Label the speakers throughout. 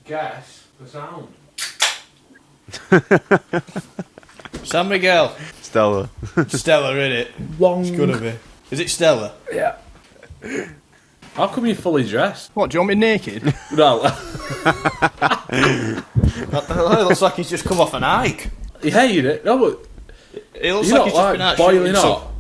Speaker 1: Guess the sound.
Speaker 2: San Miguel.
Speaker 3: Stella.
Speaker 2: Stella, innit?
Speaker 1: Wong.
Speaker 2: It's gonna be. Is it Stella?
Speaker 1: Yeah. How come you're fully dressed?
Speaker 4: What, do you want me naked?
Speaker 1: No.
Speaker 2: What the hell? It looks like he's just come off an hike.
Speaker 1: You hated it. No, but
Speaker 2: It looks
Speaker 1: you're
Speaker 2: like he's just
Speaker 1: not
Speaker 2: been out
Speaker 1: boiling
Speaker 2: shooting
Speaker 1: hot.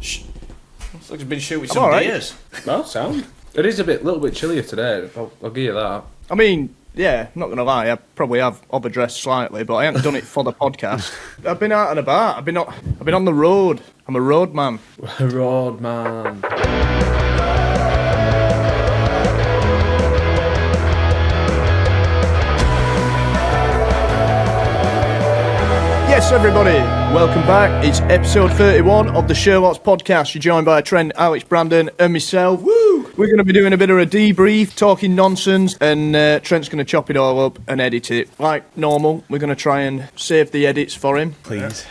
Speaker 2: looks like he's been shooting
Speaker 4: I'm
Speaker 2: some
Speaker 4: alright.
Speaker 2: deers.
Speaker 1: No, sound. It is a little bit chillier today. I'll give you that.
Speaker 4: I mean, yeah, not going to lie, I probably have overdressed slightly, but I haven't done it for the podcast. I've been out and about. I've been on the road. I'm a road man.
Speaker 1: Road man.
Speaker 4: Yes, everybody, welcome back. It's episode 31 of the Sherlocks podcast. You're joined by Trent, Alex, Brandon, and myself. Woo! We're going to be doing a bit of a debrief, talking nonsense, and Trent's going to chop it all up and edit it. Like normal, we're going to try and save the edits for him.
Speaker 3: Please.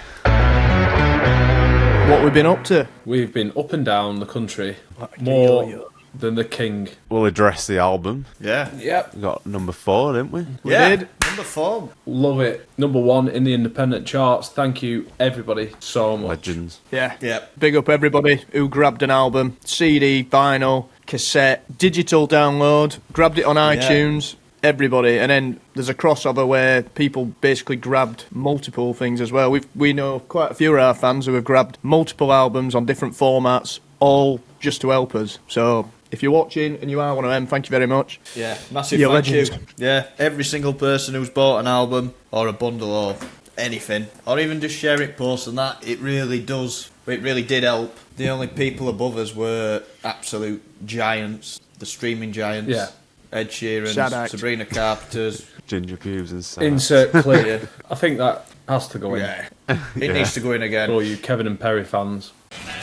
Speaker 4: What we've been up to.
Speaker 1: We've been up and down the country more than the king.
Speaker 3: We'll address the album.
Speaker 2: Yeah.
Speaker 1: Yep.
Speaker 3: We got number 4, didn't we?
Speaker 4: We did.
Speaker 2: Number 4.
Speaker 1: Love it. Number 1 in the independent charts. Thank you, everybody, so much.
Speaker 3: Legends.
Speaker 4: Yeah.
Speaker 2: Yeah.
Speaker 4: Big up everybody who grabbed an album, CD, vinyl, cassette, digital download, grabbed it on iTunes, everybody. And then there's a crossover where people basically grabbed multiple things as well. We know quite a few of our fans who have grabbed multiple albums on different formats, all just to help us. So if you're watching and you are one of them, thank you very much.
Speaker 2: Yeah. Massive
Speaker 4: You're
Speaker 2: thank you.
Speaker 4: legends.
Speaker 2: Yeah. Every single person who's bought an album or a bundle or anything, or even just sharing posts and that, it really does. It really did help. The only people above us were absolute giants, the streaming giants.
Speaker 1: Yeah.
Speaker 2: Ed Sheeran,
Speaker 4: Sad act.
Speaker 2: Sabrina Carpenter's.
Speaker 3: Ginger pubes and stuff.
Speaker 1: Insert clear. I think that has to go in.
Speaker 2: Yeah. It needs to go in again.
Speaker 1: For all you Kevin and Perry fans.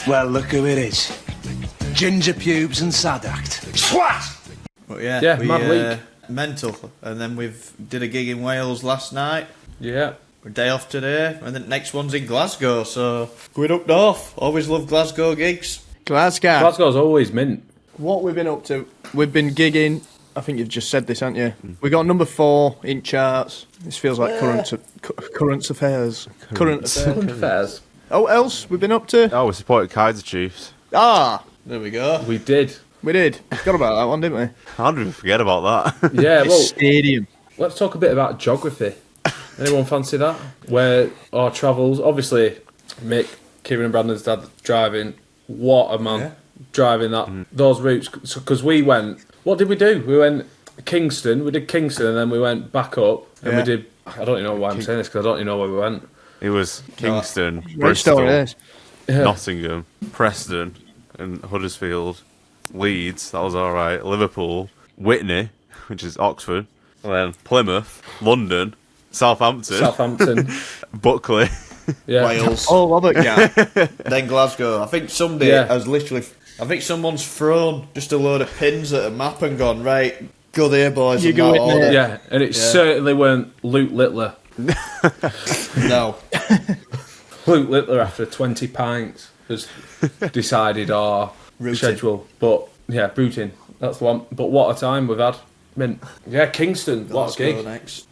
Speaker 5: Well, look who it is. Ginger pubes and sad act. Swat!
Speaker 2: But yeah,
Speaker 1: Yeah, mad week.
Speaker 2: Mental. And then we've did a gig in Wales last night.
Speaker 1: Yeah.
Speaker 2: We're day off today. And the next one's in Glasgow, so going up north. Always love Glasgow gigs.
Speaker 4: Glasgow.
Speaker 1: Glasgow's always mint.
Speaker 4: What we've been up to, we've been gigging. I think you've just said this, haven't you? We got number 4 in charts. This feels like current affairs. Current affairs.
Speaker 1: Fairs.
Speaker 4: Oh, what else we've been up to?
Speaker 3: Oh, we supported Kaiser Chiefs.
Speaker 4: Ah,
Speaker 2: There we go.
Speaker 1: We did.
Speaker 4: we did. Forgot about that one, didn't we?
Speaker 3: How did we forget about that?
Speaker 1: Yeah, well,
Speaker 4: Stadium.
Speaker 1: let's talk a bit about geography. Anyone fancy that? Where our travels, obviously, Mick, Kieran and Brandon's dad driving. What a man.
Speaker 2: Yeah.
Speaker 1: Driving that those routes. Because we went, what did we do? We went Kingston, we did Kingston, and then we went back up, and
Speaker 4: Yeah.
Speaker 1: we did, I don't even know why I'm saying this, because I don't even know where we went.
Speaker 3: It was Kingston,
Speaker 4: Great
Speaker 3: Bristol,
Speaker 4: story, yes.
Speaker 1: Yeah.
Speaker 3: Nottingham, Preston, and Huddersfield, Leeds, that was alright, Liverpool, Whitney, which is Oxford, and then Plymouth, London, Southampton, Buckley.
Speaker 1: Yeah.
Speaker 2: Wales.
Speaker 4: All of it, yeah.
Speaker 2: Then Glasgow. I think somebody has literally... I think someone's thrown just a load of pins at a map and gone, right, go there, boys,
Speaker 4: You
Speaker 2: in
Speaker 4: go
Speaker 2: that
Speaker 4: in
Speaker 2: order.
Speaker 4: there.
Speaker 1: Yeah, and it certainly weren't Luke Littler.
Speaker 2: No.
Speaker 1: Luke Littler, after 20 pints, has decided our
Speaker 2: Routing.
Speaker 1: schedule. But, yeah, routing. That's the one. But what a time we've had. Mint. Yeah, Kingston. What a
Speaker 2: Glasgow
Speaker 1: gig.
Speaker 2: next.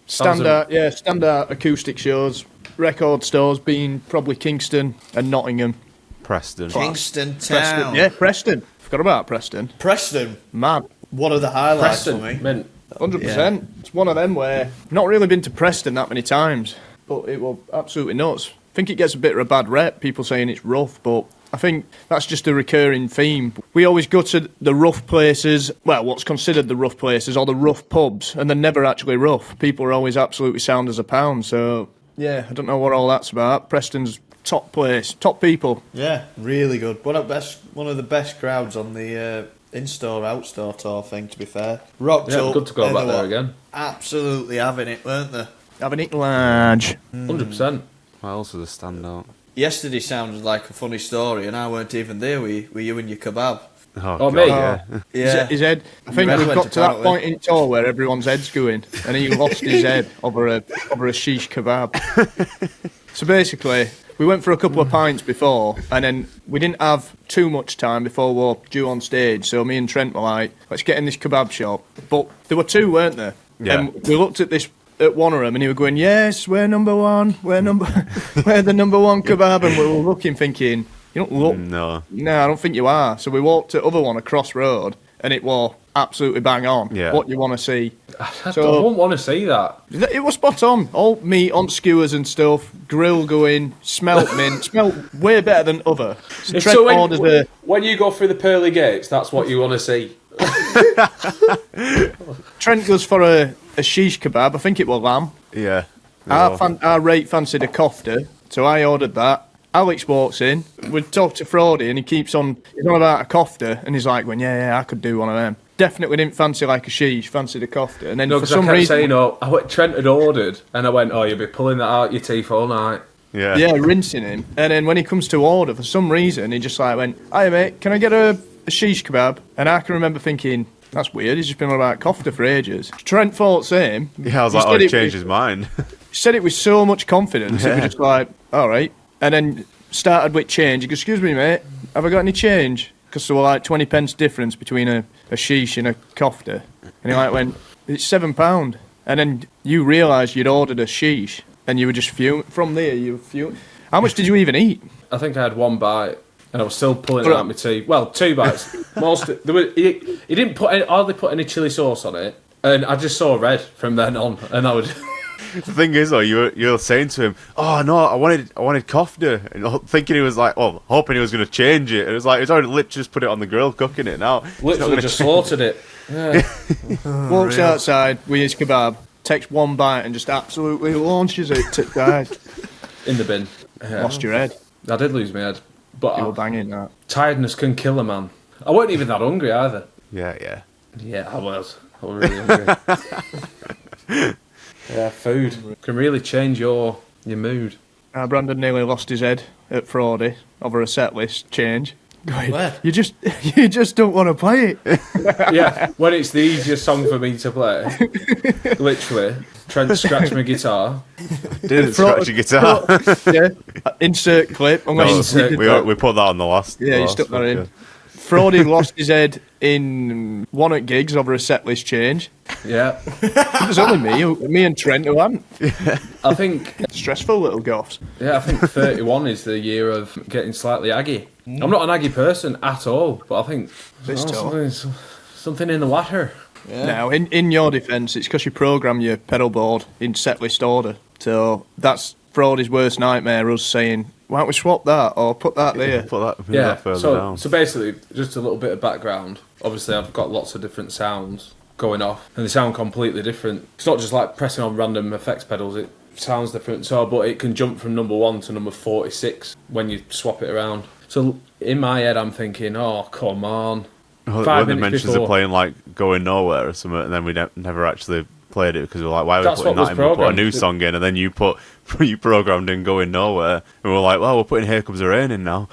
Speaker 4: Standard acoustic shows, record stores being probably Kingston and Nottingham.
Speaker 3: Preston.
Speaker 2: Kingston
Speaker 4: Preston.
Speaker 2: Town.
Speaker 4: Yeah, Preston. Forgot about Preston.
Speaker 2: Preston.
Speaker 4: Mad.
Speaker 2: One of the highlights
Speaker 1: Preston.
Speaker 2: for me.
Speaker 1: Mint.
Speaker 4: 100%. It's one of them where not really been to Preston that many times, but it was absolutely nuts. I think it gets a bit of a bad rep, people saying it's rough, but I think that's just a recurring theme. We always go to the rough places, well, what's considered the rough places, or the rough pubs, and they're never actually rough. People are always absolutely sound as a pound, so yeah, I don't know what all that's about. Preston's top place, top people.
Speaker 2: Yeah, really good. One of the best crowds on the in-store, out-store tour thing, to be fair. Rocked
Speaker 1: Yeah,
Speaker 2: up.
Speaker 1: good to go
Speaker 2: and
Speaker 1: back
Speaker 2: they
Speaker 1: there
Speaker 2: were
Speaker 1: again.
Speaker 2: Absolutely having it, weren't they?
Speaker 4: Having it large.
Speaker 1: 100%.
Speaker 3: What else was a standout?
Speaker 2: Yesterday sounded like a funny story, and I weren't even there with you and your kebab.
Speaker 1: Oh,
Speaker 3: God,
Speaker 1: me?
Speaker 3: yeah.
Speaker 2: Yeah.
Speaker 4: His head. I think
Speaker 2: Red
Speaker 4: we've
Speaker 2: went
Speaker 4: got to that
Speaker 2: apparently.
Speaker 4: point in tour where everyone's head's going, and he lost his head over a shish kebab. So basically, we went for a couple of pints before, and then we didn't have too much time before we were due on stage. So me and Trent were like, "Let's get in this kebab shop." But there were two, weren't there?
Speaker 3: Yeah.
Speaker 4: And we looked at one of them, and he was going, "Yes, we're number one. We're the number one kebab." And we were looking, thinking, "You don't look.
Speaker 3: No.
Speaker 4: No, I don't think you are." So we walked to the other one across road, and it was absolutely bang on.
Speaker 3: Yeah.
Speaker 4: What you want to see.
Speaker 1: I wouldn't want to see that.
Speaker 4: It was spot on. All meat on skewers and stuff, grill going, smelt mint, smelt way better than other. So Trent
Speaker 1: when you go through the pearly gates, that's what you want to see.
Speaker 4: Trent goes for a shish kebab. I think it was lamb.
Speaker 3: Yeah.
Speaker 4: I rate fancied a kofta, so I ordered that. Alex walks in. We talked to Frody, and he's on about a kofta, and he's like, "Well, yeah, I could do one of them." Definitely didn't fancy like a sheesh, fancied a kofta. And then
Speaker 1: No,
Speaker 4: for
Speaker 1: because I
Speaker 4: some
Speaker 1: kept
Speaker 4: reason,
Speaker 1: saying, Trent had ordered, and I went, "Oh, you'll be pulling that out your teeth all night."
Speaker 3: Yeah.
Speaker 4: yeah, rinsing him. And then when he comes to order, for some reason, he just like went, "Hi mate, can I get a shish kebab?" And I can remember thinking, that's weird. He's just been on about kofta for ages. Trent thought same.
Speaker 3: Yeah, I was like, he changed his mind.
Speaker 4: He said it with so much confidence. It was just like, all right. And then started with change. He goes, "Excuse me, mate, have I got any change?" Because there were like 20 pence difference between a sheesh and a kofta. And he like went, "It's £7. And then you realised you'd ordered a sheesh, and you were just fuming. From there, you were fuming. How much did you even eat?
Speaker 1: I think I had one bite, and I was still pulling it out my teeth. Well, 2 bites. He didn't hardly put any chili sauce on it, and I just saw red from then on, and I would.
Speaker 3: The thing is, though, you're saying to him, "Oh no, I wanted kofta," and thinking he was like, hoping he was going to change it. And it was like he's already literally just put it on the grill, cooking it now.
Speaker 1: Literally just slaughtered it. Yeah.
Speaker 4: Walks outside with his kebab, takes one bite, and just absolutely launches it to guys.
Speaker 1: In the bin. Yeah.
Speaker 4: Lost your head.
Speaker 1: I did lose my head, but
Speaker 4: You were banging that.
Speaker 1: tiredness can kill a man. I wasn't even that hungry either.
Speaker 3: Yeah.
Speaker 1: Yeah, I was really hungry. Yeah, food can really change your mood.
Speaker 4: Brandon nearly lost his head at Frody over a set list change. Going,
Speaker 2: Where?
Speaker 4: You just don't want to play it.
Speaker 1: Yeah, when it's the easiest song for me to play. Literally, Trent scratched my guitar.
Speaker 3: Didn't scratch your guitar.
Speaker 4: Yeah. Insert clip.
Speaker 3: No,
Speaker 1: Insert
Speaker 3: we put that on the last.
Speaker 4: Yeah, you stuck that in. Frody lost his head in one at gigs over a set list change.
Speaker 1: Yeah,
Speaker 4: It was only me and Trent who hadn't.
Speaker 1: I think.
Speaker 4: Stressful little goths.
Speaker 1: Yeah, I think 31 is the year of getting slightly aggy. I'm not an aggy person at all, but I think something in the water.
Speaker 2: Yeah.
Speaker 4: Now, in your defence, it's because you program your pedal board in set list order. So that's Frody's worst nightmare, us saying, "Why don't we swap that or put that there?"
Speaker 3: Put that
Speaker 1: Yeah,
Speaker 3: further down.
Speaker 1: so basically, just a little bit of background. Obviously, I've got lots of different sounds going off, and they sound completely different. It's not just like pressing on random effects pedals, it sounds different. So, but it can jump from number 1 to number 46 when you swap it around. So in my head, I'm thinking, oh, come on.
Speaker 3: When
Speaker 1: 5
Speaker 3: they
Speaker 1: minutes
Speaker 3: mentions
Speaker 1: before.
Speaker 3: of playing like Going Nowhere or something, and then we never actually played it because we were like, why are we
Speaker 1: That's
Speaker 3: putting
Speaker 1: what
Speaker 3: that
Speaker 1: was
Speaker 3: in? We put a
Speaker 1: programmed.
Speaker 3: new song in, and then you programmed in Going Nowhere, and we're like, well, we're putting Here Comes the Rain in now.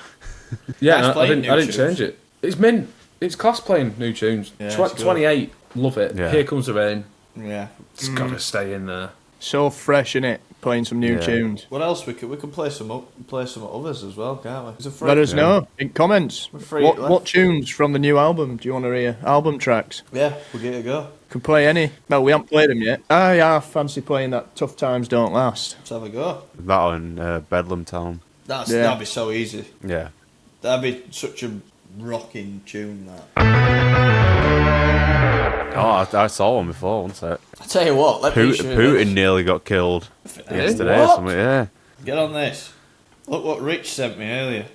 Speaker 1: Yeah,
Speaker 2: Nice
Speaker 1: and I
Speaker 2: playing
Speaker 1: didn't
Speaker 2: new tunes.
Speaker 1: change it. It's mint. It's class playing new tunes.
Speaker 2: Yeah, it's good.
Speaker 1: 28, love it.
Speaker 3: Yeah.
Speaker 1: Here Comes the Rain.
Speaker 2: Yeah.
Speaker 1: It's got to stay in there.
Speaker 4: So fresh, innit? Playing some new
Speaker 3: Yeah.
Speaker 4: tunes.
Speaker 2: What else we could play some others as well, can't we? It's a free.
Speaker 4: Let us know in comments.
Speaker 2: We're free
Speaker 4: What,
Speaker 2: left.
Speaker 4: what tunes from the new album do you want to hear? Album tracks.
Speaker 2: Yeah, we'll give it a go.
Speaker 4: Can play any. Well, we haven't played them yet. I fancy playing that Tough Times Don't Last.
Speaker 2: Let's have a go.
Speaker 3: That on Bedlam Town.
Speaker 2: That'd be so easy.
Speaker 3: Yeah.
Speaker 2: That'd be such a rocking tune. That.
Speaker 3: Oh, I saw one before, once.
Speaker 2: I tell you what, let me show you
Speaker 3: Putin
Speaker 2: this.
Speaker 3: nearly got killed yesterday or
Speaker 2: What?
Speaker 3: something, yeah.
Speaker 2: Get on this. Look what Rich sent me earlier.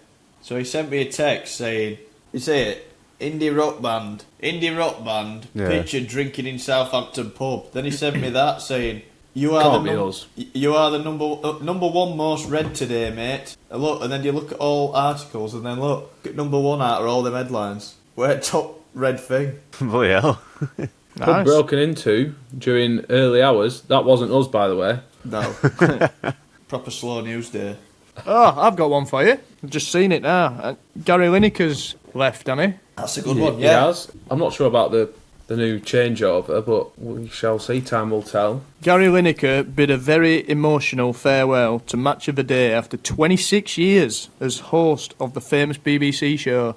Speaker 2: So he sent me a text saying, you see it, indie rock band,
Speaker 3: Yeah.
Speaker 2: picture drinking in Southampton pub. Then he sent me that saying, you are
Speaker 1: Can't
Speaker 2: the
Speaker 1: be us.
Speaker 2: you are the number one most read today, mate. And look, and then you look at all articles, and then look at number 1 out of all them headlines. We're top read thing.
Speaker 3: Bloody hell.
Speaker 1: Pub
Speaker 4: Nice.
Speaker 1: broken into during early hours. That wasn't us, by the way.
Speaker 2: No. Proper slow news day.
Speaker 4: Oh, I've got one for you. I've just seen it now. Gary Lineker's left, hasn't he?
Speaker 2: That's a good
Speaker 1: He
Speaker 2: one, yeah.
Speaker 1: has. I'm not sure about the new changeover, but we shall see. Time will tell.
Speaker 4: Gary Lineker bid a very emotional farewell to Match of the Day after 26 years as host of the famous BBC show.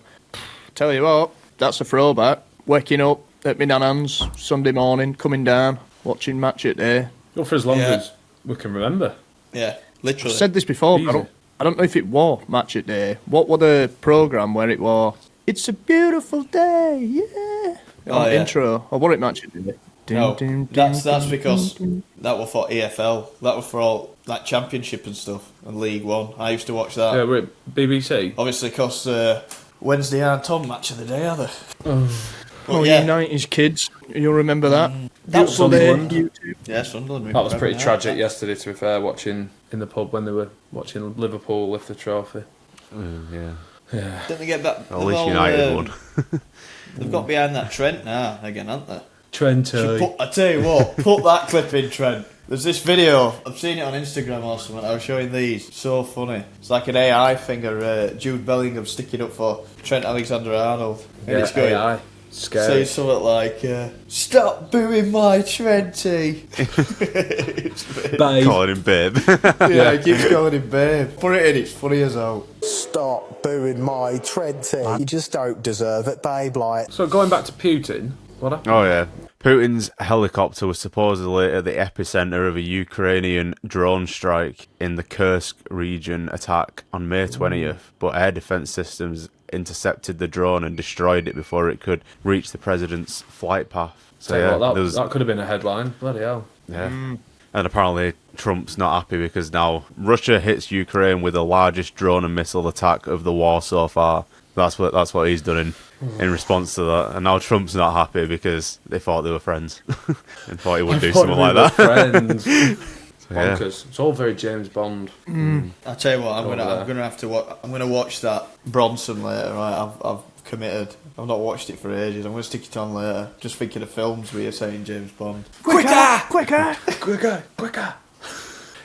Speaker 4: Tell you what, that's a throwback. Waking up at my nan's Sunday morning, coming down, watching Match It Day.
Speaker 1: Well, for as long
Speaker 2: Yeah.
Speaker 1: as we can remember.
Speaker 2: Yeah,
Speaker 4: I've
Speaker 2: literally.
Speaker 4: said this before, but
Speaker 1: Easy.
Speaker 4: I don't know if it was Match It Day. What was the programme where it was, it's a beautiful day, yeah.
Speaker 2: Oh, yeah.
Speaker 4: Intro. Or what it Match It Day?
Speaker 2: No,
Speaker 4: Ding, ding,
Speaker 2: that's
Speaker 4: ding,
Speaker 2: because
Speaker 4: ding, ding.
Speaker 2: that was for EFL. That was for all like Championship and stuff and League One. I used to watch that.
Speaker 1: Yeah, we're at BBC.
Speaker 2: Obviously, because Wednesday aren't on Match of the Day, are they?
Speaker 4: Oh,
Speaker 2: yeah.
Speaker 4: you 90s kids. You'll remember that.
Speaker 2: That was
Speaker 4: Beautiful day,
Speaker 1: Sunderland.
Speaker 4: YouTube.
Speaker 2: Yeah, Sunderland.
Speaker 1: That was pretty tragic yesterday, to be fair, watching in the pub when they were watching Liverpool lift the trophy.
Speaker 3: Yeah.
Speaker 2: Didn't they get back?
Speaker 3: At least United won.
Speaker 2: They've got behind that Trent now again, haven't they?
Speaker 1: Trento.
Speaker 2: I tell you what, put that clip in, Trent. There's this video, I've seen it on Instagram or something, I was showing these, so funny. It's like an AI thing of Jude Bellingham sticking up for Trent Alexander-Arnold. And
Speaker 1: Yeah,
Speaker 2: it's going,
Speaker 1: AI. Scary.
Speaker 2: saying something like, stop booing my Trenty.
Speaker 1: Babe.
Speaker 3: Calling him babe.
Speaker 2: Yeah, he keeps calling him babe. Put it in, it's funny as hell.
Speaker 6: Stop booing my Trenty. You just don't deserve it, babe. Like,
Speaker 1: So going back to Putin, what happened?
Speaker 3: Oh yeah. Putin's helicopter was supposedly at the epicenter of a Ukrainian drone strike in the Kursk region attack on May 20th, but air defense systems intercepted the drone and destroyed it before it could reach the president's flight path. So
Speaker 1: Tell you
Speaker 3: yeah,
Speaker 1: what,
Speaker 3: there was,
Speaker 1: that could have been a headline. Bloody hell.
Speaker 3: yeah. And apparently Trump's not happy because now Russia hits Ukraine with the largest drone and missile attack of the war so far. That's what he's done in response to that. And now Trump's not happy because they thought they were friends and thought he would do something like that.
Speaker 1: Friends.
Speaker 3: So, yeah.
Speaker 1: Bonkers. It's all very James Bond.
Speaker 2: I tell you what, I'm
Speaker 1: Over there.
Speaker 2: gonna have to I'm gonna watch that Bronson later. Right, I've committed. I've not watched it for ages. I'm gonna stick it on later. Just thinking of films where you're saying James Bond.
Speaker 1: Quicker!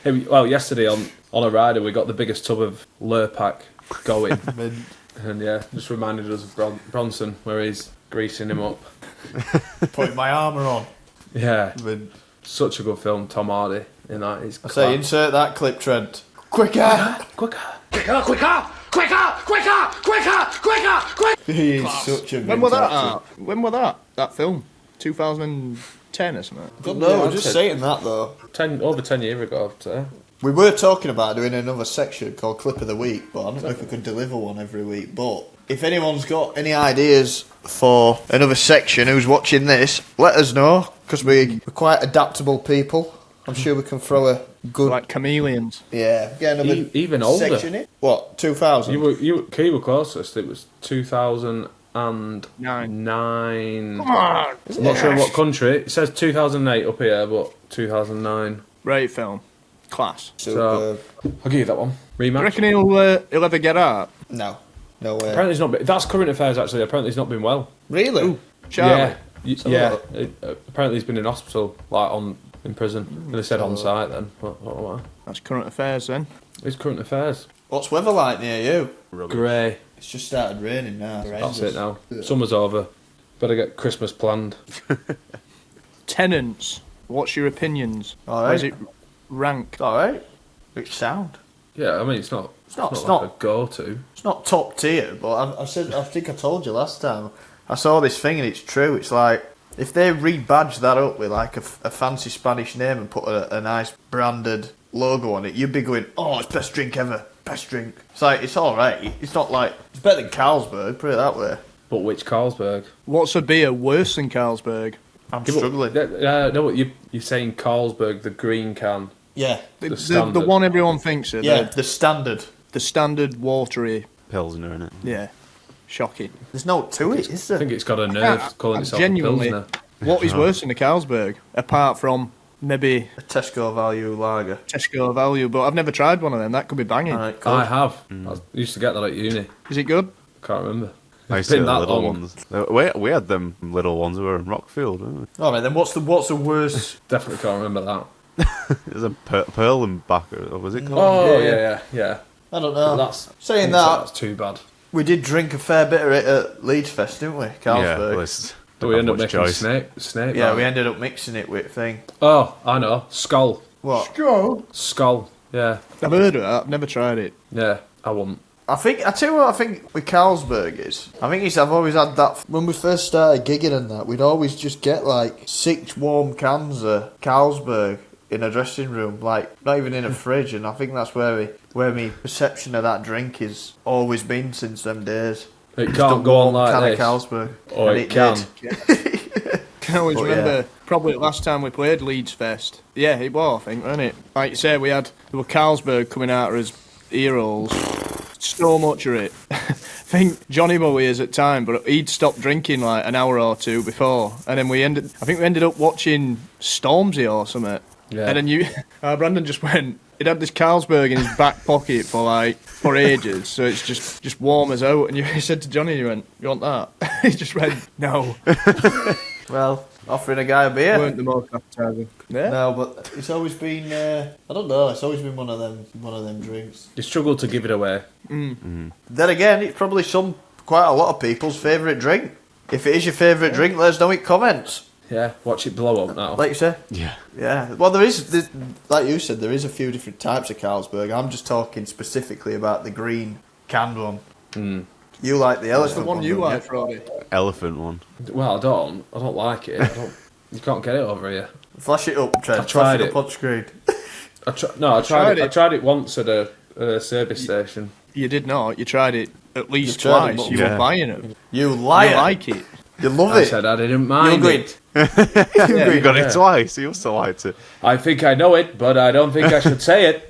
Speaker 1: Hey, well, yesterday on a rider, we got the biggest tub of Lurpak going. And yeah, just reminded us of Bronson, where he's greasing him up.
Speaker 2: Putting my armour on.
Speaker 1: Yeah,
Speaker 2: I mean,
Speaker 1: such a good film, Tom Hardy in that. He's
Speaker 2: I say insert that clip, Trent. Quicker! He is such a
Speaker 4: When was that
Speaker 2: actor.
Speaker 4: out? When was that? That film? 2010 or something?
Speaker 2: God, no, just saying that though.
Speaker 1: Over 10 years ago, I'd say.
Speaker 2: We were talking about doing another section called Clip of the Week, but I don't know if we could deliver one every week. But if anyone's got any ideas for another section who's watching this, let us know, because we're quite adaptable people. I'm sure we can throw a good...
Speaker 4: Like chameleons.
Speaker 2: Yeah, get another
Speaker 1: Even older.
Speaker 2: section in. What, 2000?
Speaker 1: Key were closest. It was 2009.
Speaker 4: Come on!
Speaker 1: I'm not sure what country. It says 2008 up here, but 2009.
Speaker 4: Great film. Class.
Speaker 1: So I'll give you that one.
Speaker 4: Do you
Speaker 1: Rematch.
Speaker 4: reckon he'll ever get out?
Speaker 2: No. No way.
Speaker 1: Apparently he's not. That's current affairs actually. Apparently he's not been well.
Speaker 2: Really?
Speaker 4: Charlie?
Speaker 1: Yeah. Apparently he's been in hospital, like in prison. And they said on site then. What?
Speaker 4: That's current affairs then.
Speaker 1: It's current affairs.
Speaker 2: What's weather like near you?
Speaker 1: Grey.
Speaker 2: It's just started raining now.
Speaker 1: That's it now. Summer's over. Better get Christmas planned.
Speaker 4: Tenants. What's your opinions?
Speaker 2: All
Speaker 4: Where's
Speaker 2: right.
Speaker 4: it ranked?
Speaker 2: Alright. It's sound.
Speaker 1: Yeah, I mean it's not.
Speaker 2: It's not- it's
Speaker 1: like
Speaker 2: not-
Speaker 1: a go-to.
Speaker 2: It's not top tier, but I think I told you last time. I saw this thing and it's true. It's like if they rebadge that up with like a fancy Spanish name and put a nice branded logo on it, you'd be going, "Oh, it's best drink ever, best drink." It's like it's all right. It's not like it's better than Carlsberg. Put it that way.
Speaker 1: But which Carlsberg?
Speaker 4: What's a beer worse than Carlsberg?
Speaker 2: I'm struggling.
Speaker 1: No, you're saying Carlsberg, the green can.
Speaker 2: Yeah,
Speaker 4: The
Speaker 1: standard.
Speaker 4: one everyone thinks of.
Speaker 2: yeah.
Speaker 4: The,
Speaker 2: The standard.
Speaker 4: the standard watery.
Speaker 3: Pilsner, innit?
Speaker 4: Yeah. Shocking.
Speaker 2: There's no to it, is
Speaker 1: I
Speaker 2: there?
Speaker 1: think it's got a nerve calling itself
Speaker 4: Genuinely.
Speaker 1: a Pilsner.
Speaker 4: What is worse than the Carlsberg? Apart from maybe
Speaker 2: A Tesco value lager.
Speaker 4: Tesco Value, but I've never tried one of them. That could be banging.
Speaker 2: All right, cool.
Speaker 1: I have. I used to get that at uni.
Speaker 4: Is it good?
Speaker 1: Can't remember.
Speaker 3: I
Speaker 1: It's
Speaker 3: used to
Speaker 1: been
Speaker 3: get the
Speaker 1: that
Speaker 3: little
Speaker 1: long.
Speaker 3: ones. We had them little ones who were in Rockfield, didn't we?
Speaker 2: All right, then what's the worst?
Speaker 1: Definitely can't remember that.
Speaker 3: It was a Pearl and Backer, or was it called?
Speaker 1: Oh
Speaker 2: Yeah.
Speaker 1: yeah.
Speaker 2: I don't know.
Speaker 1: That's
Speaker 2: Saying
Speaker 1: that's
Speaker 2: that,
Speaker 1: too bad.
Speaker 2: we did drink a fair bit of it at Leeds Fest, didn't we?
Speaker 3: Yeah,
Speaker 2: Carlsberg.
Speaker 3: well, it's-
Speaker 1: But we
Speaker 3: don't
Speaker 1: end up
Speaker 3: have much
Speaker 1: making
Speaker 3: choice.
Speaker 1: snake.
Speaker 2: Yeah,
Speaker 1: man.
Speaker 2: we ended up mixing it with thing.
Speaker 1: Oh, I know. Skull.
Speaker 2: What?
Speaker 1: Skull. Yeah.
Speaker 4: I've heard of that. I've never tried it.
Speaker 1: Yeah. I wouldn't.
Speaker 2: I tell you what I think with Carlsberg is. I've always had that when we first started gigging and that, we'd always just get like 6 warm cans of Carlsberg in a dressing room, like not even in a fridge, and I think that's where my perception of that drink has always been since them days.
Speaker 1: It
Speaker 2: Just
Speaker 1: can't
Speaker 2: a
Speaker 1: go on
Speaker 2: warm
Speaker 1: like
Speaker 2: can
Speaker 1: this.
Speaker 2: of Carlsberg.
Speaker 1: Or
Speaker 2: And
Speaker 1: it can.
Speaker 2: did.
Speaker 4: I always
Speaker 2: But
Speaker 4: remember probably last time we played Leeds Fest. Yeah, it was, I think, wasn't it? Like you say, there were Carlsberg coming out of his ear holes. So much of it. I think Johnny Moe is at time, but he'd stopped drinking like an hour or two before, and then we ended up watching Stormzy or something.
Speaker 1: Yeah.
Speaker 4: And then Brandon just went. He'd had this Carlsberg in his back pocket for ages, so it's just warm as out. And he said to Johnny, "You want that?" He just went, "No."
Speaker 2: Well, offering a guy a beer.
Speaker 4: Weren't the most appetizing. Yeah.
Speaker 2: No, but it's always been. I don't know. It's always been one of them drinks.
Speaker 1: You struggle to give it away.
Speaker 2: Then again, it's probably quite a lot of people's favourite drink. If it is your favourite drink, let us know in comments.
Speaker 1: Yeah, watch it blow up now.
Speaker 2: Like you say.
Speaker 3: Yeah.
Speaker 2: Yeah. Well, like you said, there is a few different types of Carlsberg. I'm just talking specifically about the green canned one. You like the
Speaker 4: That's
Speaker 2: elephant
Speaker 4: the one you
Speaker 2: don't
Speaker 4: like, Roddy.
Speaker 3: Elephant one.
Speaker 1: Well, I don't like it. You can't get it over here.
Speaker 2: Flash it up, Trent.
Speaker 1: I've tried
Speaker 2: Flash it
Speaker 1: it.
Speaker 2: up on screen.
Speaker 1: I tried it. I tried it once at a service station.
Speaker 4: You did not. You tried it at least
Speaker 2: You tried it,
Speaker 4: twice.
Speaker 2: but-
Speaker 4: You
Speaker 3: Yeah.
Speaker 4: were buying it.
Speaker 2: You liar.
Speaker 4: You like it.
Speaker 2: You love
Speaker 1: I
Speaker 2: it.
Speaker 1: said I didn't
Speaker 2: You're
Speaker 1: mind
Speaker 2: good.
Speaker 1: it.
Speaker 3: You got
Speaker 1: Yeah.
Speaker 3: it twice. You also liked it.
Speaker 1: I think I know it, but I don't think I should say it.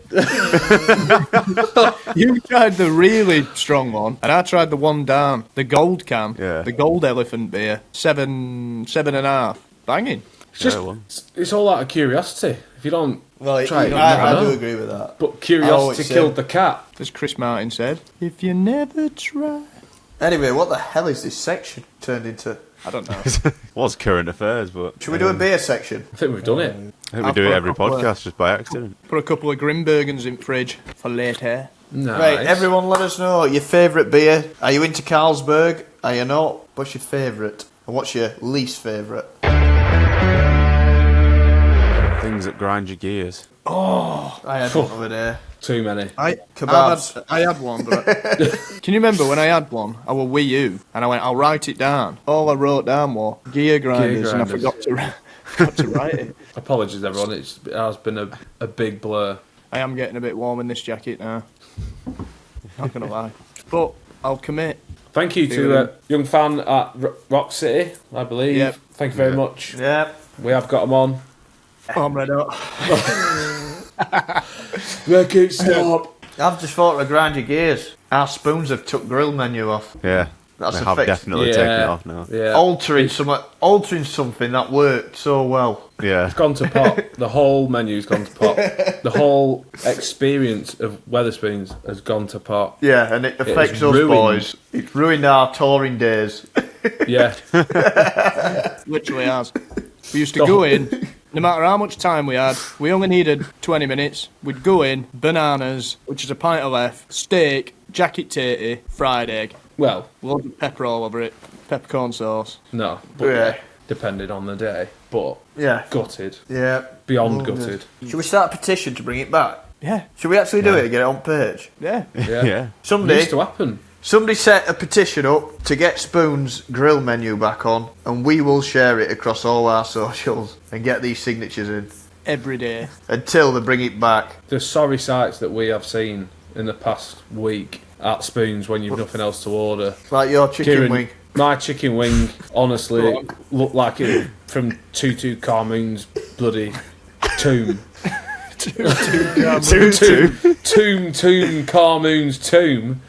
Speaker 4: You tried the really strong one, and I tried the one down, the gold can,
Speaker 3: Yeah.
Speaker 4: the gold elephant beer, 7.5, banging.
Speaker 1: It's just,
Speaker 3: Yeah, well.
Speaker 1: it's all out of curiosity. If you don't
Speaker 2: Well,
Speaker 1: try it,
Speaker 2: I
Speaker 1: you
Speaker 2: do
Speaker 1: know.
Speaker 2: agree with that.
Speaker 1: But
Speaker 2: Oh,
Speaker 1: curiosity
Speaker 2: it's,
Speaker 1: killed the cat.
Speaker 4: As Chris Martin said, if you never try.
Speaker 2: Anyway, what the hell is this section turned into?
Speaker 4: I don't know.
Speaker 3: It was current affairs, but
Speaker 2: Should we do a beer section?
Speaker 1: I think we've done it.
Speaker 3: I think we
Speaker 4: I've
Speaker 3: do it
Speaker 4: got a
Speaker 3: every
Speaker 4: couple of-
Speaker 3: podcast just by accident.
Speaker 4: Put a couple of Grimbergens in fridge for later.
Speaker 1: Nice.
Speaker 2: Right, everyone let us know your favourite beer. Are you into Carlsberg? Are you not? What's your favourite? And what's your least favourite?
Speaker 3: Things that grind your gears.
Speaker 2: I had one over there.
Speaker 1: Too many.
Speaker 2: Kebabs.
Speaker 4: I had one, but can you remember when I had one? I was Wii U, and I went, I'll write it down. All I wrote down was gear grinders, and I
Speaker 1: grinders.
Speaker 4: forgot to write it.
Speaker 1: Apologies, everyone. It has been a big blur.
Speaker 4: I am getting a bit warm in this jacket now. Not gonna lie, but I'll commit.
Speaker 1: Thank you to young fan at Rock City, I believe.
Speaker 4: Yep.
Speaker 1: Thank you very much.
Speaker 2: Yeah.
Speaker 1: We have got them on.
Speaker 4: Oh, I'm red hot.
Speaker 1: Make it stop.
Speaker 2: I've just thought to grind your gears. Our spoons have took grill menu off.
Speaker 3: Yeah.
Speaker 2: That's
Speaker 3: they
Speaker 2: a
Speaker 3: have
Speaker 2: fix.
Speaker 3: definitely taken it off now.
Speaker 1: Yeah.
Speaker 2: Altering something that worked so well.
Speaker 3: Yeah.
Speaker 1: It's gone to pot. The whole menu's gone to pot. The whole experience of Weatherspoons has gone to pot.
Speaker 2: Yeah, and it affects us
Speaker 1: ruined.
Speaker 2: boys. It's ruined our touring days.
Speaker 1: Yeah.
Speaker 4: Literally has. We used to go in, no matter how much time we had, we only needed 20 minutes. We'd go in, bananas, which is a pint of left, steak, jacket tatey, fried egg,
Speaker 1: Well,
Speaker 4: loads of pepper all over it, peppercorn sauce.
Speaker 1: no. But
Speaker 2: Yeah.
Speaker 1: depending on the day. But
Speaker 2: Yeah.
Speaker 1: gutted.
Speaker 2: Yeah.
Speaker 1: Beyond
Speaker 2: Loved
Speaker 1: gutted.
Speaker 2: it. Should we start a petition to bring it back?
Speaker 4: Yeah,
Speaker 2: Should we actually do it and get it on page?
Speaker 4: yeah.
Speaker 1: Yeah.
Speaker 3: Yeah.
Speaker 2: Someday,
Speaker 1: Needs to happen.
Speaker 2: somebody set a petition up to get Spoon's grill menu back on, and we will share it across all our socials and get these signatures in
Speaker 4: Every day.
Speaker 2: until they bring it back.
Speaker 1: The sorry sights that we have seen in the past week at Spoons when you've nothing else to order.
Speaker 2: Like your chicken
Speaker 1: Kieran,
Speaker 2: wing.
Speaker 1: my chicken wing honestly looked like it from Tutu Carmoon's bloody tomb. Tomb Carmoon's tomb.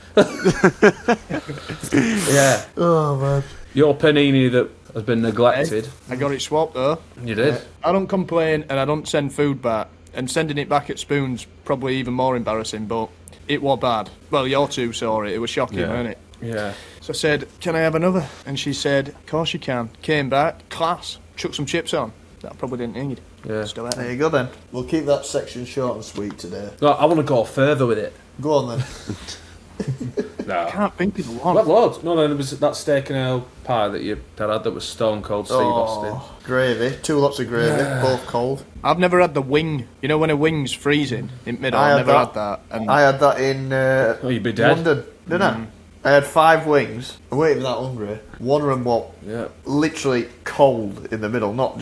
Speaker 1: Yeah.
Speaker 2: Oh man.
Speaker 1: Your panini that has been neglected.
Speaker 4: I got it swapped though.
Speaker 1: You did.
Speaker 4: I don't complain and I don't send food back. And sending it back at Spoon's probably even more embarrassing, but it was bad. Well, your two saw it. It was shocking,
Speaker 3: Yeah.
Speaker 4: wasn't it?
Speaker 1: Yeah.
Speaker 4: So I said, can I have another? And she said, of course you can. Came back, class, chucked some chips on. That I probably didn't need.
Speaker 1: Yeah.
Speaker 4: Still ate
Speaker 2: There
Speaker 4: them.
Speaker 2: you go then. We'll keep that section short and sweet today.
Speaker 1: No, I want to go further with it.
Speaker 2: Go on then.
Speaker 1: No.
Speaker 4: Can't think of
Speaker 1: Well,
Speaker 4: one.
Speaker 1: loads. No, there was that steak and ale pie that you had that was stone cold Steve Austin.
Speaker 2: Oh, gravy. 2 lots of gravy, both cold.
Speaker 4: I've never had the wing. You know when a wing's freezing in middle?
Speaker 2: I
Speaker 4: I've
Speaker 2: had
Speaker 4: never
Speaker 2: that.
Speaker 4: had that. And
Speaker 2: I had that in
Speaker 1: Oh, you'd be dead.
Speaker 2: London. didn't I? I had 5 wings. I wasn't even that hungry. One of them was literally cold in the middle, not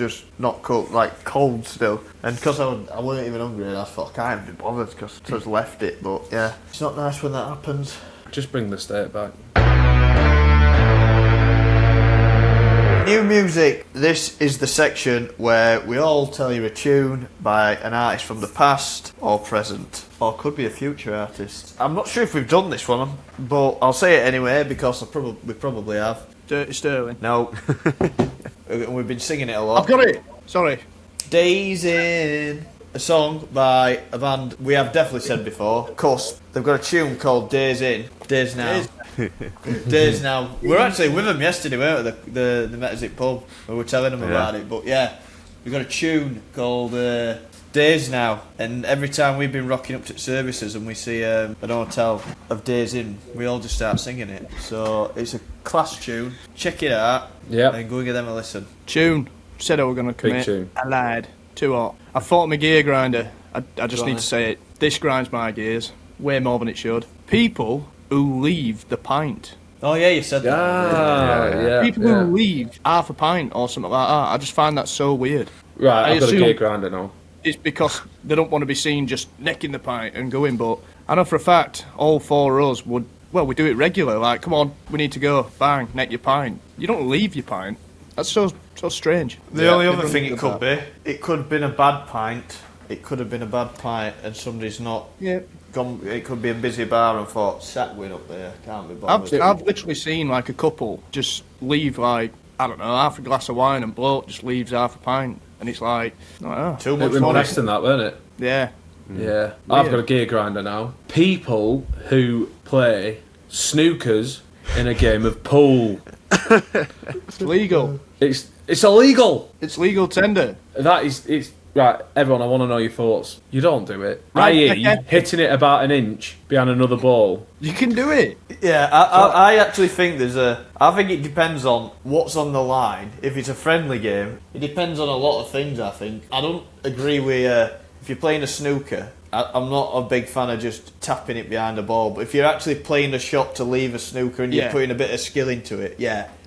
Speaker 2: cold, like cold still. And because I wasn't even hungry, I thought I can't be bothered because I just left it. But yeah, it's not nice when that happens.
Speaker 1: Just bring the state back.
Speaker 2: New music. This is the section where we all tell you a tune by an artist from the past or present, or could be a future artist. I'm not sure if we've done this one, but I'll say it anyway because we probably have.
Speaker 4: Dirty Sterling.
Speaker 2: No. We've been singing it a lot.
Speaker 4: I've got it. Sorry.
Speaker 2: Days In. A song by a band we have definitely said before, CUSP. They've got a tune called Days In. Days Now. Days Now. We were actually with them yesterday, weren't we? The Metazik pub. We were telling them about it. But yeah, we've got a tune called Days Now. And every time we've been rocking up to services and we see an hotel of Days In, we all just start singing it. So it's a class tune. Check it out.
Speaker 1: Yeah.
Speaker 2: And go and give them a listen.
Speaker 4: Tune. Said I were going to commit.
Speaker 1: Big tune.
Speaker 4: I lied. Too hot. I fought my gear grinder. I just need to say it. This grinds my gears. Way more than it should. People who leave the pint.
Speaker 2: Oh yeah, you said that.
Speaker 4: People who leave half a pint or something like that. I just find that so weird.
Speaker 1: Right, I've got a gear grinder now.
Speaker 4: It's because they don't want to be seen just necking the pint and going, but I know for a fact all 4 of us would, well, we do it regular. Like, come on, we need to go. Bang, neck your pint. You don't leave your pint. That's so strange.
Speaker 2: The only other thing it could be, it could have been a bad pint. It could have been a bad pint and somebody's not gone. It could be a busy bar and thought, sat wing up there, can't be bothered.
Speaker 4: I've literally seen like a couple just leave like, I don't know, half a glass of wine and bloke just leaves half a pint. And it's like, oh,
Speaker 2: too much
Speaker 1: money.
Speaker 2: money.
Speaker 1: Less than that, weren't it?
Speaker 4: Yeah.
Speaker 1: Yeah. I've got a gear grinder now. People who play snookers in a game of pool.
Speaker 4: It's legal.
Speaker 1: It's illegal.
Speaker 4: It's legal tender.
Speaker 1: It's right. Everyone, I want to know your thoughts. You don't do it.
Speaker 4: Right,
Speaker 1: i.e., hitting it about an inch behind another ball.
Speaker 4: You can do it.
Speaker 2: Yeah, I actually think I think it depends on what's on the line. If it's a friendly game, it depends on a lot of things, I think. I don't agree with, if you're playing a snooker, I'm not a big fan of just tapping it behind a ball, but if you're actually playing a shot to leave a snooker and you're putting a bit of skill into it,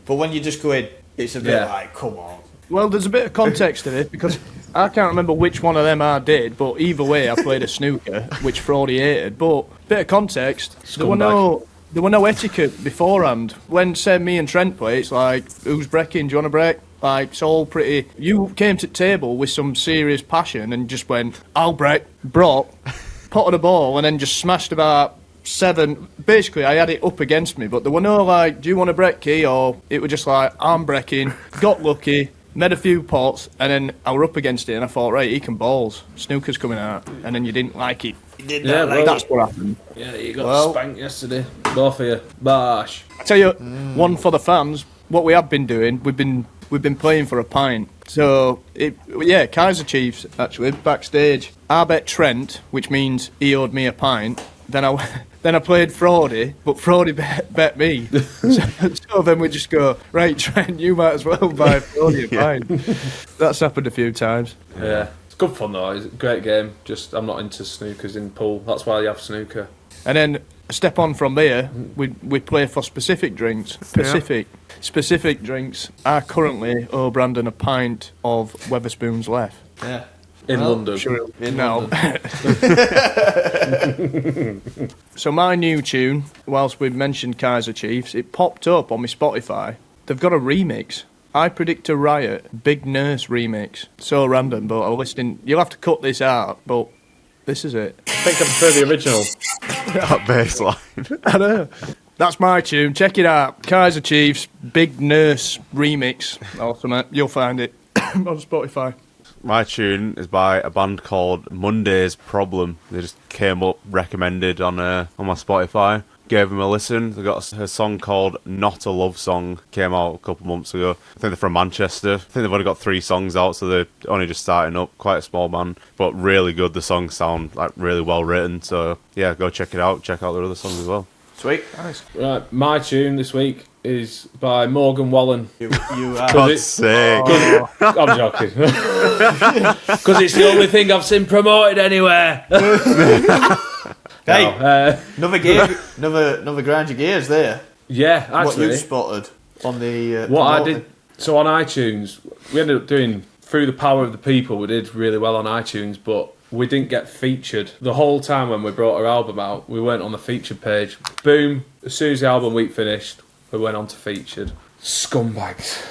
Speaker 2: But when you just go in, it's a bit like, come on.
Speaker 4: Well, there's a bit of context to this because I can't remember which one of them I did, but either way, I played a snooker, which Frody hated. But bit of context, there were no etiquette beforehand. When say me and Trent play, it's like, who's breaking? Do you want to break? Like, it's all pretty. You came to the table with some serious passion and just went, I'll break, brought, potted a ball, and then just smashed about 7. Basically, I had it up against me, but there were no like, do you want to break, Key? Or it was just like, I'm breaking, got lucky, made a few pots, and then I were up against it, and I thought, right, he can balls. Snooker's coming out, and then you didn't like it.
Speaker 2: You did that,
Speaker 4: that's what happened.
Speaker 1: Yeah, you got spanked yesterday. Both of you. Bash.
Speaker 4: I tell you, one for the fans. What we have been doing, we've been playing for a pint. So Kaiser Chiefs actually backstage. I bet Trent, which means he owed me a pint. Then I played Frody, but Frody bet me. so then we just go, right, Trent, you might as well buy Frody a pint. That's happened a few times.
Speaker 1: Yeah. It's good fun though, it's a great game. Just, I'm not into snookers in pool. That's why you have snooker.
Speaker 4: And then a step on from there, we play for specific drinks. Specific drinks. I currently owe Brandon a pint of Weatherspoons left.
Speaker 2: Yeah.
Speaker 1: In London.
Speaker 4: Sure. London. So my new tune, whilst we've mentioned Kaiser Chiefs, it popped up on my Spotify. They've got a remix. I Predict a Riot, Big Nurse remix. So random, but I'm listening. You'll have to cut this out, but this is it.
Speaker 1: I think I prefer the original.
Speaker 3: That bass line.
Speaker 4: I know. That's my tune. Check it out. Kaiser Chiefs, Big Nurse remix. Awesome. You'll find it on Spotify.
Speaker 3: My tune is by a band called Monday's Problem. They just came up recommended on my Spotify. Gave them a listen. They got a song called Not a Love Song. Came out a couple months ago. I think they're from Manchester. I think they've only got 3 songs out, so they're only just starting up. Quite a small band, but really good. The songs sound like really well written. So yeah, go check it out. Check out their other songs as well.
Speaker 2: Sweet.
Speaker 4: Nice.
Speaker 1: Right, my tune this week is by Morgan Wallen.
Speaker 2: You
Speaker 3: God's sake.
Speaker 1: I'm joking. Because it's the only thing I've seen promoted anywhere.
Speaker 2: Hey,
Speaker 1: No,
Speaker 2: another gear, another grind your gears there.
Speaker 1: yeah,
Speaker 2: What
Speaker 1: actually,
Speaker 2: you spotted on the
Speaker 1: what I
Speaker 2: promoting.
Speaker 1: did. So on iTunes, we ended up doing Through the Power of the People. We did really well on iTunes, but we didn't get featured the whole time when we brought our album out. We weren't on the featured page. Boom! As soon as the album week finished, we went on to featured. Scumbags.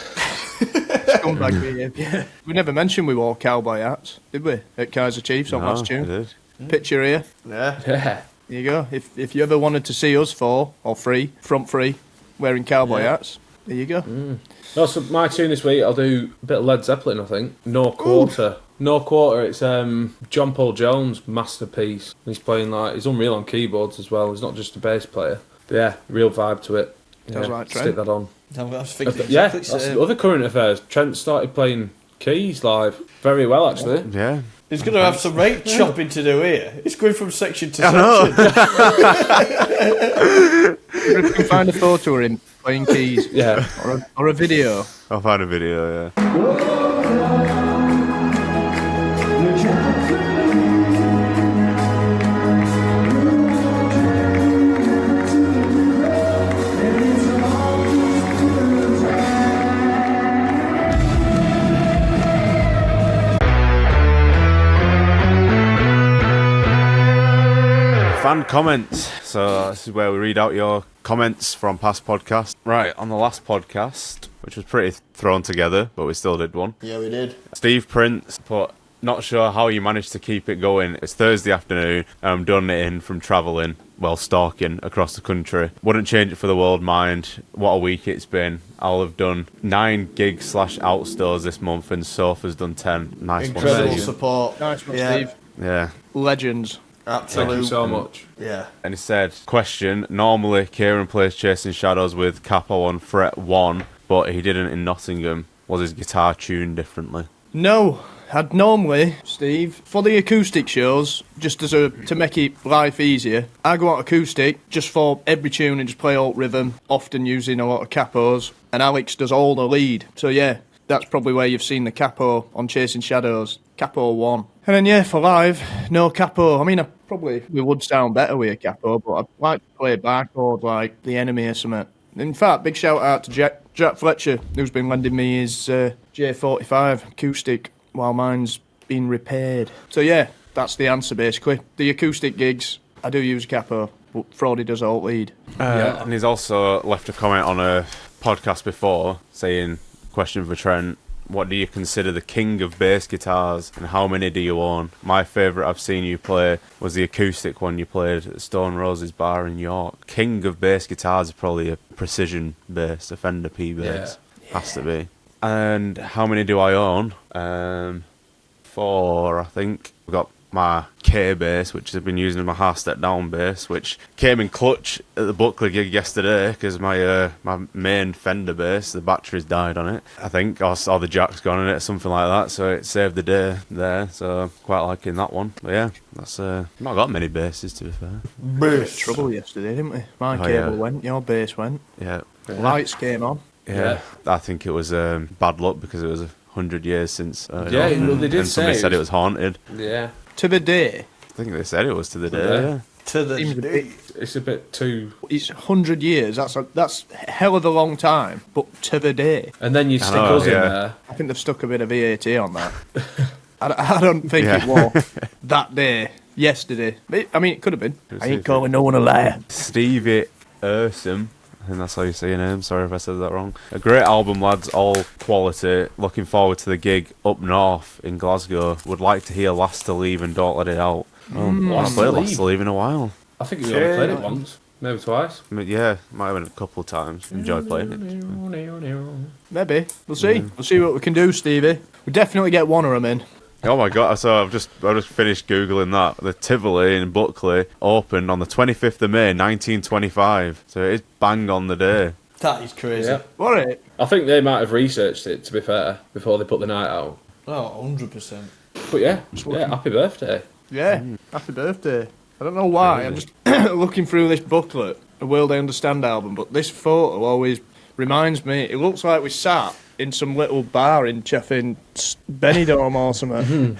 Speaker 4: Scumbag behavior. We never mentioned we wore cowboy hats, did we? At Kaiser Chiefs on
Speaker 3: No,
Speaker 4: last
Speaker 3: I
Speaker 4: tune.
Speaker 3: did.
Speaker 4: Picture here.
Speaker 2: Yeah.
Speaker 1: Yeah.
Speaker 4: There you go. If you ever wanted to see us front free, wearing cowboy hats, there you go.
Speaker 1: No, so my tune this week, I'll do a bit of Led Zeppelin, I think. No Quarter. No Quarter, it's John Paul Jones' masterpiece. He's playing he's unreal on keyboards as well. He's not just a bass player. But yeah, real vibe to it.
Speaker 4: Sounds
Speaker 1: Yeah,
Speaker 4: like Trent.
Speaker 1: stick that on.
Speaker 2: I was thinking
Speaker 1: Yeah,
Speaker 2: exactly
Speaker 1: that's
Speaker 2: same.
Speaker 1: other current affairs. Trent started playing keys live very well, actually.
Speaker 3: Yeah.
Speaker 2: He's going to have some rate chopping to do here. He's going from section to section.
Speaker 4: If you can find a photo of him playing keys,
Speaker 1: Yeah.
Speaker 4: or a video.
Speaker 3: I'll find a video, yeah. Fan comments. So this is where we read out your comments from past podcasts. Right, on the last podcast, which was pretty thrown together, but we still did one.
Speaker 2: Yeah, we did.
Speaker 3: Steve Prince put, not sure how you managed to keep it going. It's Thursday afternoon and I'm done in from travelling, well, stalking across the country. Wouldn't change it for the world, mind. What a week it's been. I'll have done 9 gig/out stores this month and Sofa's done 10. Nice
Speaker 2: Incredible
Speaker 3: one, Steve.
Speaker 2: support.
Speaker 4: Nice one,
Speaker 2: Yeah.
Speaker 4: Steve.
Speaker 3: Yeah.
Speaker 4: Legends.
Speaker 2: Absolute.
Speaker 1: Thank you so much.
Speaker 2: Yeah.
Speaker 3: And he said, question, normally Kieran plays Chasing Shadows with capo on fret 1, but he didn't in Nottingham. Was his guitar tuned differently?
Speaker 4: No, I'd normally, Steve, for the acoustic shows, just to make it life easier, I go out acoustic just for every tune and just play alt rhythm, often using a lot of capos, and Alex does all the lead. So yeah, that's probably where you've seen the capo on Chasing Shadows, capo 1. And then yeah, for live, no capo. I mean, we would sound better with a capo, but I'd like to play barcode like The Enemy or something. In fact, big shout out to Jack Fletcher, who's been lending me his J45 acoustic while mine's been repaired. So yeah, that's the answer basically. The acoustic gigs, I do use capo, but Frody does alt lead.
Speaker 3: And he's also left a comment on a podcast before saying, question for Trent, what do you consider the king of bass guitars and how many do you own? My favourite I've seen you play was the acoustic one you played at Stone Roses Bar in York. King of bass guitars is probably a precision bass, a Fender P bass. Has to be. And how many do I own? 4, I think. I've got my K bass, which I've been using as my half step down bass, which came in clutch at the Buckley gig yesterday because my main Fender bass, the battery's died on it, I think, or the jack's gone in it, something like that, so it saved the day there, so quite liking that one. But yeah, that's not got many basses to be fair.
Speaker 2: Bass.
Speaker 4: Trouble yesterday, didn't we? My
Speaker 3: Oh,
Speaker 4: cable
Speaker 3: yeah.
Speaker 4: went, your bass went,
Speaker 3: Yeah,
Speaker 4: lights came on.
Speaker 3: yeah. I think it was bad luck because it was 100 years since.
Speaker 1: Yeah, well, they did
Speaker 3: and somebody
Speaker 1: say
Speaker 3: said it was haunted.
Speaker 1: Yeah.
Speaker 4: To the day,
Speaker 3: I think they said it was to the day.
Speaker 1: day.
Speaker 3: Yeah.
Speaker 2: To the
Speaker 4: seems a bit.
Speaker 1: It's a bit too...
Speaker 4: It's 100 years. That's a hell of a long time. But to the day,
Speaker 1: And then you stick
Speaker 3: know,
Speaker 1: us in
Speaker 3: yeah.
Speaker 1: there.
Speaker 4: I think they've stuck a bit of VAT on that. I don't think
Speaker 3: Yeah.
Speaker 4: it was that day. Yesterday. I mean, it could have been. I ain't calling no one a liar.
Speaker 3: Stevie Ursum, I think that's how you say your name. Sorry if I said that wrong. A great album, lads. All quality. Looking forward to the gig up north in Glasgow. Would like to hear Last to Leave and Don't Let It Out. I haven't
Speaker 1: Last
Speaker 3: played
Speaker 1: to
Speaker 3: Last
Speaker 1: Leave.
Speaker 3: to Leave in a while.
Speaker 1: I think we only played it once. Maybe twice.
Speaker 3: I mean, yeah, might have been a couple of times. Enjoyed playing it.
Speaker 4: Maybe. We'll see. We'll see what we can do, Stevie. We definitely get one of them in.
Speaker 3: Oh my god! So I've just finished googling that. The Tivoli in Buckley opened on the 25th of May, 1925. So it is bang on the day.
Speaker 2: That is crazy.
Speaker 1: Yeah.
Speaker 4: What it?
Speaker 1: I think they might have researched it, to be fair, before they put the night out.
Speaker 2: Oh, 100%.
Speaker 1: But yeah, happy birthday.
Speaker 4: Yeah. Happy birthday. I don't know why. I'm just looking through this booklet, A World I Understand album, but this photo always reminds me. It looks like we sat in some little bar in Chaffin Benidorm or something.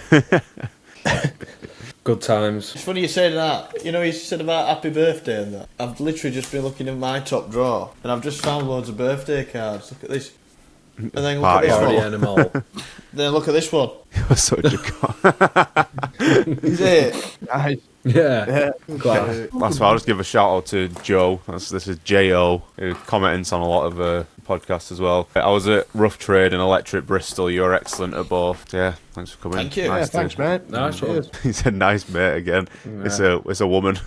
Speaker 1: Good times.
Speaker 2: It's funny you say that. You know, you said about happy birthday and that. I've literally just been looking in my top drawer and I've just found loads of birthday cards. Look at this. And then look
Speaker 3: Party
Speaker 2: at
Speaker 1: Already
Speaker 2: this
Speaker 1: earned
Speaker 2: one.
Speaker 1: them all.
Speaker 2: Then look at this one.
Speaker 3: You're such a con.
Speaker 2: Is it?
Speaker 4: Nice.
Speaker 1: Yeah. Class.
Speaker 3: That's why I'll just give a shout out to Joe. This is J.O. who comments on a lot of podcasts as well. I was at Rough Trade and Electric Bristol. You're excellent at both. Yeah, thanks for coming.
Speaker 2: Thank you.
Speaker 4: Yeah,
Speaker 3: Nice
Speaker 4: thanks, mate.
Speaker 1: Nice one.
Speaker 4: Cheers.
Speaker 3: He said nice mate again.
Speaker 1: Yeah.
Speaker 3: It's a woman.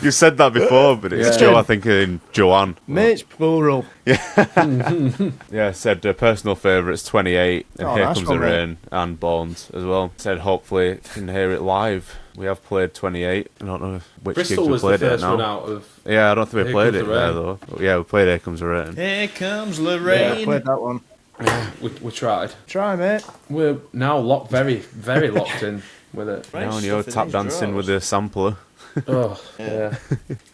Speaker 3: You said that before, but it's
Speaker 1: Yeah.
Speaker 3: Joe, I think, in Joanne.
Speaker 4: Mate's plural.
Speaker 3: Yeah, said personal favourites 28 and
Speaker 4: Oh,
Speaker 3: Here
Speaker 4: nice
Speaker 3: Comes
Speaker 4: one,
Speaker 3: the
Speaker 4: mate.
Speaker 3: Rain and Bones as well. Said hopefully you can hear it live. We have played 28. I don't know which
Speaker 1: Bristol
Speaker 3: gigs we
Speaker 1: was the
Speaker 3: played it
Speaker 1: first
Speaker 3: now.
Speaker 1: one out of.
Speaker 3: Yeah, I don't think we
Speaker 1: Here
Speaker 3: played
Speaker 1: Comes
Speaker 3: it
Speaker 1: the
Speaker 3: there
Speaker 1: Rain.
Speaker 3: though. Yeah, we played Here Comes the Rain.
Speaker 2: Here comes
Speaker 4: Yeah,
Speaker 2: Lorraine.
Speaker 4: played that one.
Speaker 1: We tried.
Speaker 4: Try, mate.
Speaker 1: We're now very very locked in with it.
Speaker 2: Right,
Speaker 3: Now you're
Speaker 2: stuff in
Speaker 3: tap
Speaker 2: these
Speaker 3: dancing with
Speaker 2: drawers.
Speaker 3: the sampler.
Speaker 1: Oh yeah.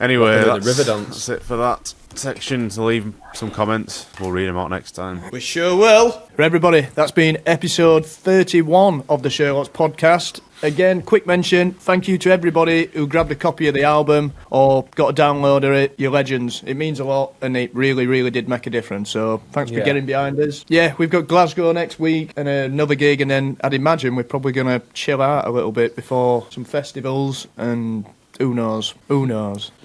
Speaker 3: Anyway,
Speaker 1: Rocking
Speaker 3: that's,
Speaker 1: with the river dance.
Speaker 3: that's it for that section. So leave some comments. We'll read them out next time.
Speaker 2: We sure will.
Speaker 4: For everybody, that's been episode 31 of the Sherlocks podcast. Again, quick mention, thank you to everybody who grabbed a copy of the album or got a download of it. You're legends. It means a lot and it really, really did make a difference. So thanks for
Speaker 1: Yeah.
Speaker 4: getting behind us. Yeah, we've got Glasgow next week and another gig, and then I'd imagine we're probably going to chill out a little bit before some festivals and who knows.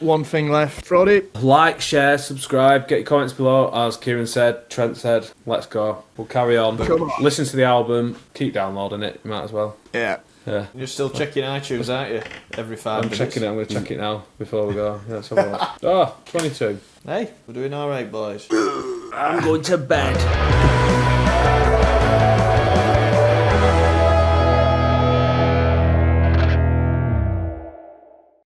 Speaker 4: One thing left. Frody?
Speaker 1: Like, share, subscribe, get your comments below. As Kieran said, Trent said, let's go. We'll carry on.
Speaker 4: Come on.
Speaker 1: Listen to the album. Keep downloading it. You might as well.
Speaker 4: Yeah.
Speaker 1: Yeah.
Speaker 2: You're still checking iTunes, aren't you? Every 5
Speaker 1: I'm
Speaker 2: minutes.
Speaker 1: checking it. I'm going to check it now before we go. Yeah, let's have a look. 22.
Speaker 2: Hey, we're doing alright, boys.
Speaker 1: I'm going to bed.